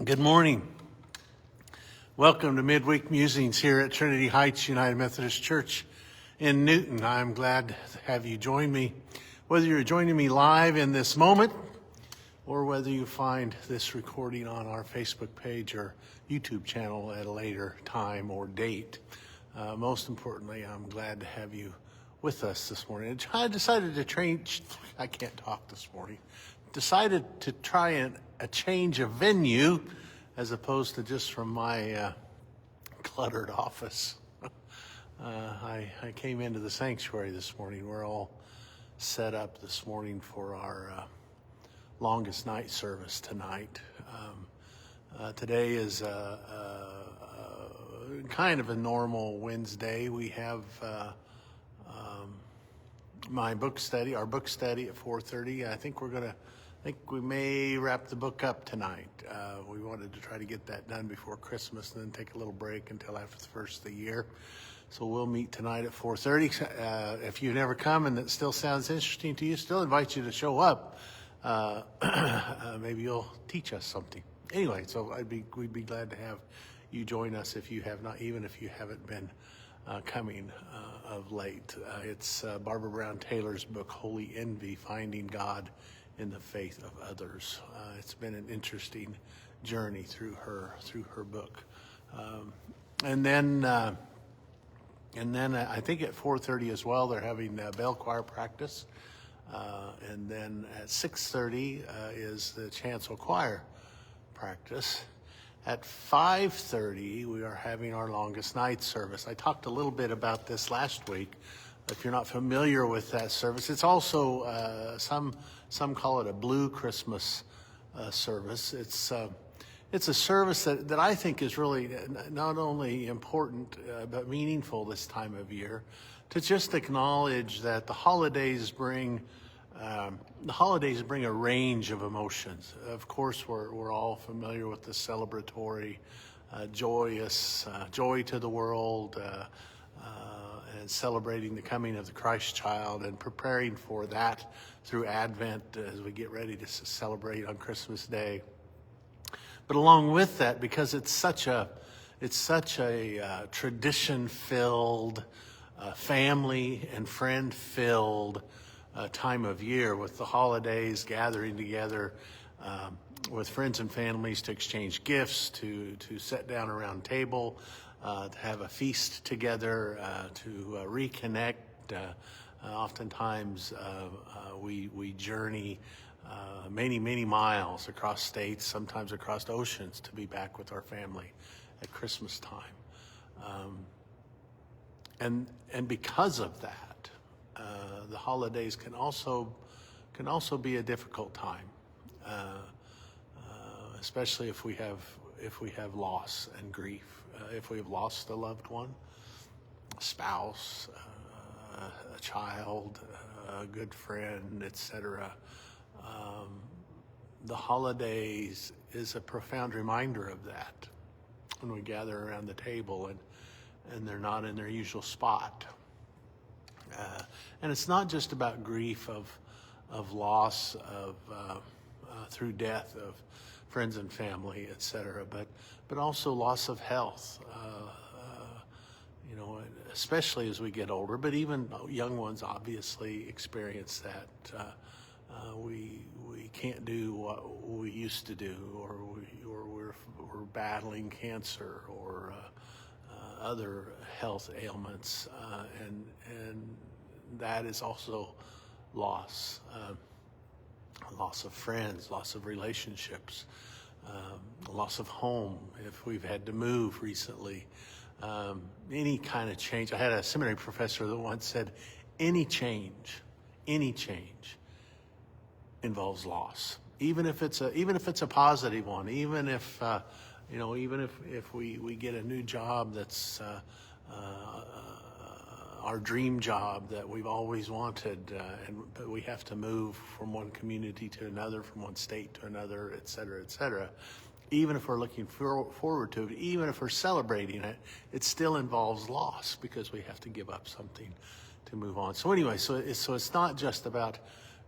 Good morning. Welcome to Midweek Musings here at Trinity Heights United Methodist Church in Newton. I'm glad to have you join me, whether you're joining me live in this moment or whether you find this recording on our Facebook page or YouTube channel at a later time or date. Most importantly, I'm glad to have you with us this morning. I decided to change, I can't talk this morning, decided to try a change of venue as opposed to just from my cluttered office. I came into the sanctuary this morning. We're all set up this morning for our longest night service tonight. Today is kind of a normal Wednesday. We have our book study at 4:30. I think we may wrap the book up tonight. We wanted to try to get that done before Christmas and then take a little break until after the first of the year. So we'll meet tonight at 4:30. If you've never come and it still sounds interesting to you, still invite you to show up. Maybe you'll teach us something. Anyway, so we'd be glad to have you join us if you have not, even if you haven't been coming of late. It's Barbara Brown Taylor's book, Holy Envy, Finding God in the Faith of Others. It's been an interesting journey through her book. And then I think at 4:30 as well, they're having bell choir practice. And then at 6:30 is the chancel choir practice. At 5:30, we are having our longest night service. I talked a little bit about this last week. If you're not familiar with that service, it's also some call it a blue Christmas service. It's a service that I think is really not only important but meaningful this time of year, to just acknowledge that the holidays bring a range of emotions. Of course, we're all familiar with the celebratory, joyous, joy to the world, and celebrating the coming of the Christ child and preparing for that through Advent as we get ready to celebrate on Christmas Day. But along with that, because it's such a tradition-filled, family and friend-filled time of year, with the holidays, gathering together with friends and families to exchange gifts, to sit down around table, to have a feast together, to reconnect. Oftentimes we journey many miles across states, sometimes across oceans, to be back with our family at Christmas time. And because of that, the holidays can also be a difficult time, especially if we have loss and grief, if we have lost a loved one, a spouse, a child, a good friend, etc. The holidays is a profound reminder of that when we gather around the table and they're not in their usual spot. And it's not just about grief of loss through death of friends and family, etc., but also loss of health. Especially as we get older, but even young ones obviously experience that. We can't do what we used to do, or we're battling cancer or other health ailments, and that is also loss. Loss of friends, loss of relationships, loss of home if we've had to move recently. Any kind of change. I had a seminary professor that once said, any change involves loss, even if it's a positive one, even if we get a new job that's our dream job that we've always wanted, but we have to move from one community to another, from one state to another, et cetera. Even if we're looking forward to it, even if we're celebrating it, it still involves loss because we have to give up something to move on. So anyway, so it's not just about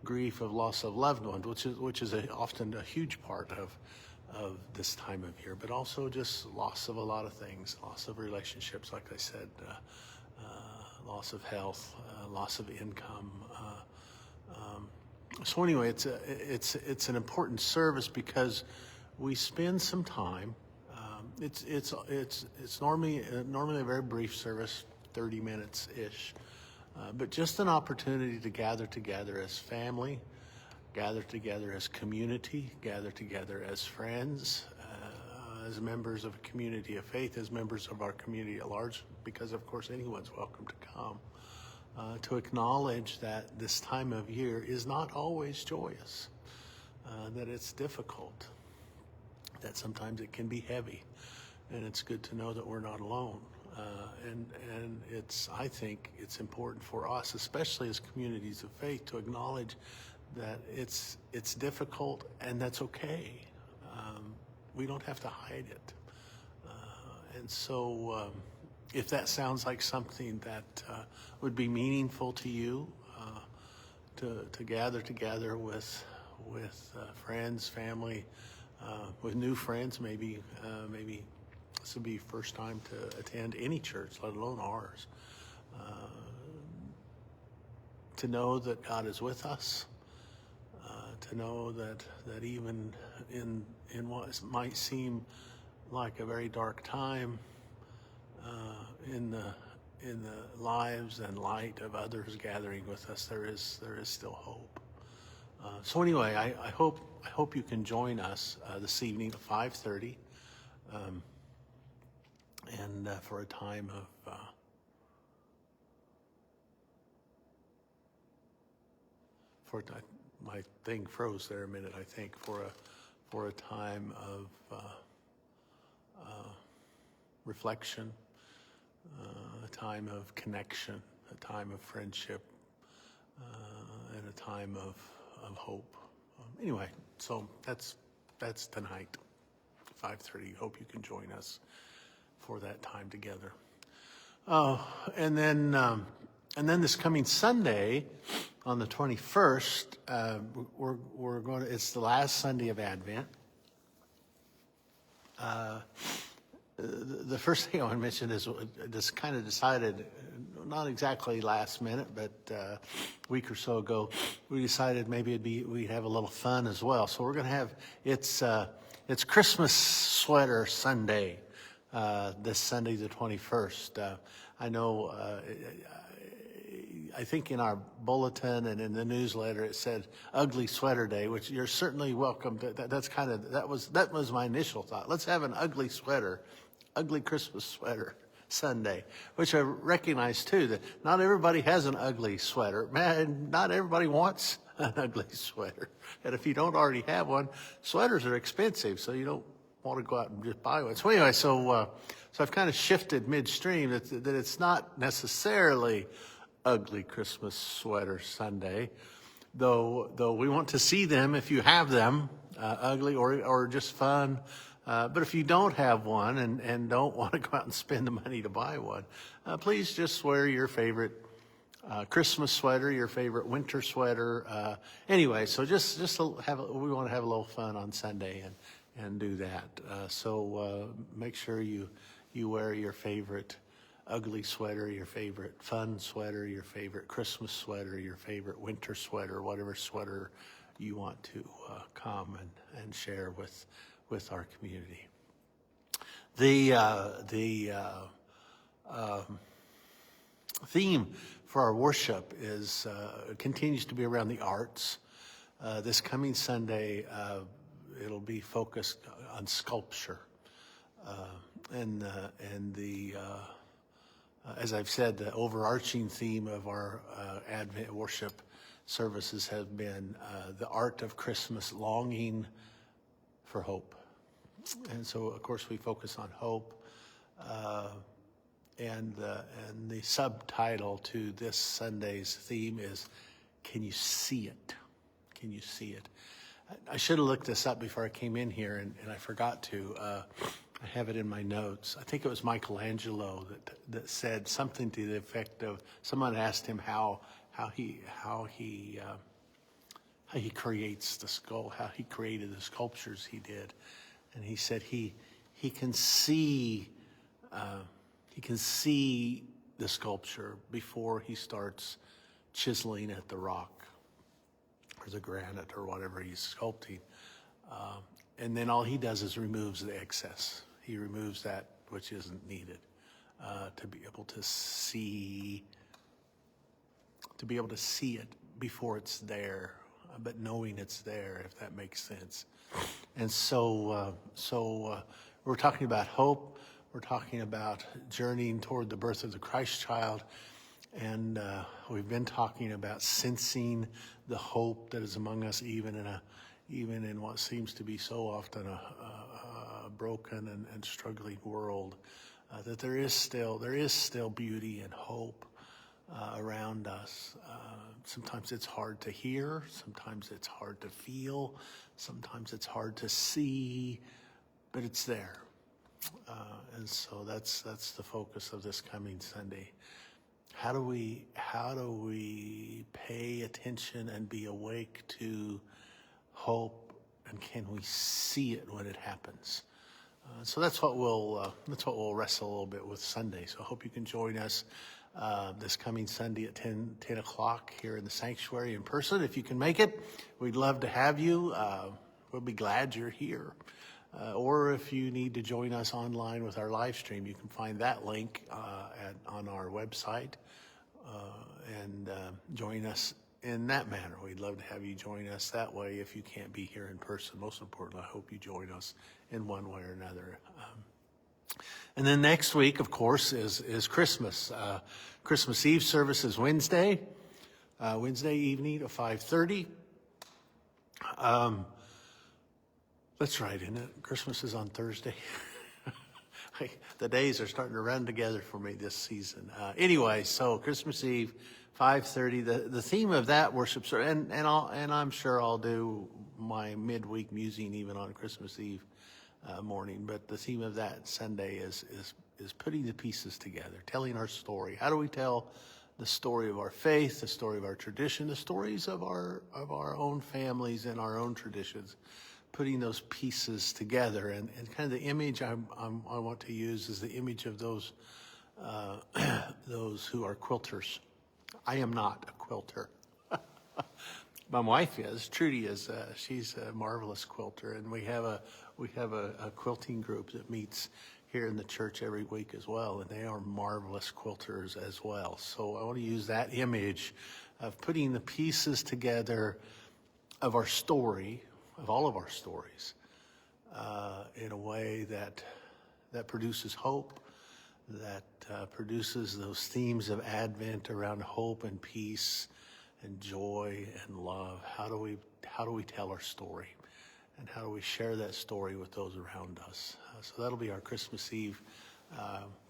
grief of loss of loved ones, which is often a huge part of this time of year, but also just loss of a lot of things, loss of relationships, like I said, loss of health, loss of income. So anyway, it's an important service because we spend some time. It's normally a very brief service, 30 minutes ish, but just an opportunity to gather together as family, gather together as community, gather together as friends, as members of a community of faith, as members of our community at large, because of course anyone's welcome to come, to acknowledge that this time of year is not always joyous, that it's difficult, that sometimes it can be heavy, and it's good to know that we're not alone. And I think it's important for us, especially as communities of faith, to acknowledge that it's difficult, and that's okay. We don't have to hide it. And so if that sounds like something that would be meaningful to you, to gather together with friends, family, with new friends, maybe this would be first time to attend any church, let alone ours, to know that God is with us, to know that even in what might seem like a very dark time, in the lives and light of others gathering with us, there is still hope. So anyway, I hope you can join us this evening at 5:30, and for a time of my thing froze there a minute. I think for a time of reflection, a time of connection, a time of friendship, and a time of hope. Anyway, so that's tonight, 5:30. Hope you can join us for that time together. And then this coming Sunday, on the 21st, we're going to. It's the last Sunday of Advent. The first thing I want to mention is just kind of decided, not exactly last minute, but a week or so ago, we decided maybe we'd have a little fun as well. So we're going to have it's Christmas Sweater Sunday, this Sunday the 21st. I know. I think in our bulletin and in the newsletter it said Ugly Sweater Day, which you're certainly welcome to. That was my initial thought. Let's have an ugly Christmas sweater Sunday, which I recognize too that not everybody has an ugly sweater. Man, not everybody wants an ugly sweater. And if you don't already have one, sweaters are expensive, so you don't want to go out and just buy one. So anyway, so I've kind of shifted midstream that it's not necessarily Ugly Christmas Sweater Sunday, though we want to see them if you have them, ugly or just fun. But if you don't have one and don't want to go out and spend the money to buy one, please just wear your favorite Christmas sweater, your favorite winter sweater. Anyway, so just we want to have a little fun on Sunday and do that. So make sure you wear your favorite ugly sweater, your favorite fun sweater, your favorite Christmas sweater, your favorite winter sweater, whatever sweater you want to come and share with our community. The theme for our worship continues to be around the arts. This coming Sunday, it'll be focused on sculpture, and as I've said, the overarching theme of our Advent worship services has been the art of Christmas, longing for hope. And so, of course, we focus on hope. And the subtitle to this Sunday's theme is, Can You See It? Can you see it? I should have looked this up before I came in here, and I forgot to. I have it in my notes. I think it was Michelangelo that said something to the effect of, someone asked him how he creates the skull, how he created the sculptures he did, And he said he can see the sculpture before he starts chiseling at the rock or the granite or whatever he's sculpting. And then all he does is removes the excess. He removes that which isn't needed to be able to see it before it's there, but knowing it's there, if that makes sense. And so we're talking about hope. We're talking about journeying toward the birth of the Christ child. And we've been talking about sensing the hope that is among us, even in what seems to be so often a broken and struggling world. That there is still beauty and hope around us. Sometimes it's hard to hear. Sometimes it's hard to feel. Sometimes it's hard to see, but it's there. And so that's the focus of this coming Sunday. How do we pay attention and be awake to hope, and can we see it when it happens? So that's what we'll wrestle a little bit with Sunday. So I hope you can join us this coming Sunday at 10 o'clock here in the sanctuary in person. If you can make it, we'd love to have you. We'll be glad you're here. Or if you need to join us online with our live stream, you can find that link on our website and join us in that manner. We'd love to have you join us that way if you can't be here in person. Most importantly, I hope you join us in one way or another. And then next week, of course, is Christmas. Christmas Eve service is Wednesday evening at 5:30. That's right, isn't it? Christmas is on Thursday. The days are starting to run together for me this season. Anyway, so Christmas Eve, 5:30. The theme of that worship service, and I'm sure I'll do my midweek musing even on Christmas Eve morning. But the theme of that Sunday is putting the pieces together, telling our story. How do we tell the story of our faith, the story of our tradition, the stories of our own families and our own traditions? Putting those pieces together, and kind of the image I want to use is the image of those who are quilters. I am not a quilter. My wife is. Trudy is. She's a marvelous quilter, and we have a quilting group that meets here in the church every week as well, and they are marvelous quilters as well. So I want to use that image of putting the pieces together of our story, of all of our stories, in a way that produces hope, that produces those themes of Advent around hope and peace and joy and love. How do we tell our story, and how do we share that story with those around us? So that'll be our Christmas Eve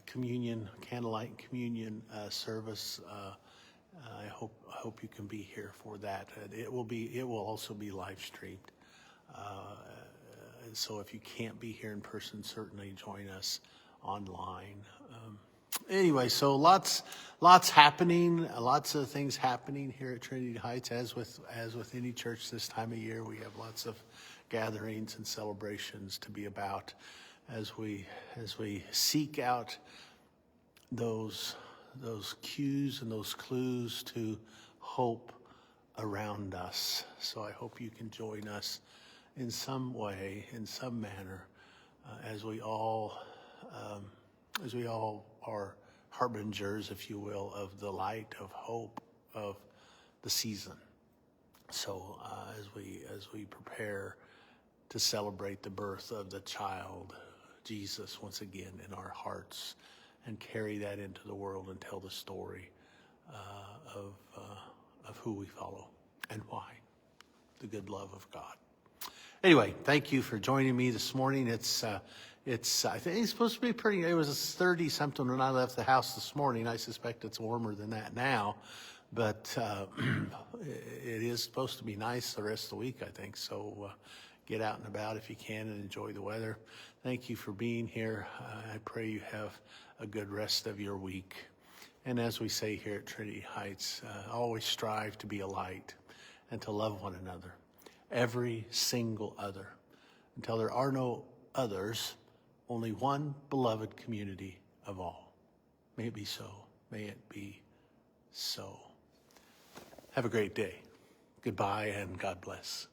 communion, candlelight communion service. I hope you can be here for that. It will also be live streamed. And so if you can't be here in person, certainly join us online. Anyway, so lots happening, lots of things happening here at Trinity Heights. As with any church this time of year, we have lots of gatherings and celebrations to be about as we seek out those cues and those clues to hope around us. So I hope you can join us in some way, in some manner, as we all are harbingers, if you will, of the light of hope of the season. So as we prepare to celebrate the birth of the child Jesus once again in our hearts, and carry that into the world and tell the story of who we follow and why, the good love of God. Anyway, thank you for joining me this morning. I think it's supposed to be pretty. It was 30 something when I left the house this morning. I suspect it's warmer than that now, but it is supposed to be nice the rest of the week, I think. So get out and about if you can and enjoy the weather. Thank you for being here. I pray you have a good rest of your week. And as we say here at Trinity Heights, always strive to be a light and to love one another, every single other, until there are no others, only one beloved community of all. May it be so. May it be so. Have a great day. Goodbye and God bless.